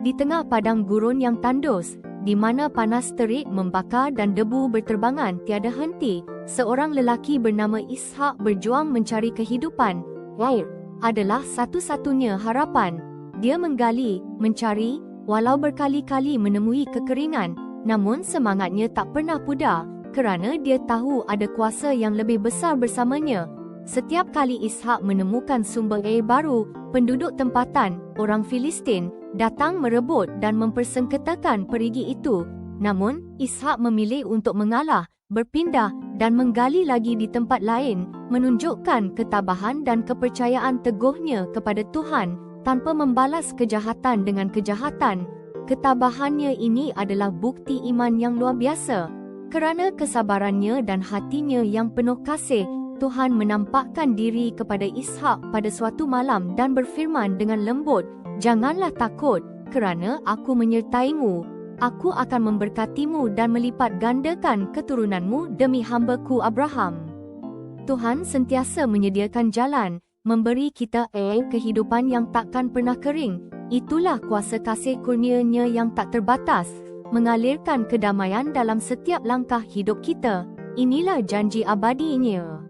Di tengah padang gurun yang tandus, di mana panas terik membakar dan debu berterbangan tiada henti, seorang lelaki bernama Ishak berjuang mencari kehidupan. Air adalah satu-satunya harapan. Dia menggali, mencari, walau berkali-kali menemui kekeringan, namun semangatnya tak pernah pudar, kerana dia tahu ada kuasa yang lebih besar bersamanya. Setiap kali Ishak menemukan sumber air baru, penduduk tempatan, orang Filistin, datang merebut dan mempersengketakan perigi itu. Namun, Ishak memilih untuk mengalah, berpindah dan menggali lagi di tempat lain, menunjukkan ketabahan dan kepercayaan teguhnya kepada Tuhan, tanpa membalas kejahatan dengan kejahatan. Ketabahannya ini adalah bukti iman yang luar biasa. Kerana kesabarannya dan hatinya yang penuh kasih, Tuhan menampakkan diri kepada Ishak pada suatu malam dan berfirman dengan lembut, "Janganlah takut, kerana aku menyertaimu. Aku akan memberkatimu dan melipat gandakan keturunanmu demi hamba-Ku Abraham." Tuhan sentiasa menyediakan jalan, memberi kita air kehidupan yang takkan pernah kering. Itulah kuasa kasih kurnia-Nya yang tak terbatas, mengalirkan kedamaian dalam setiap langkah hidup kita. Inilah janji abadi-Nya.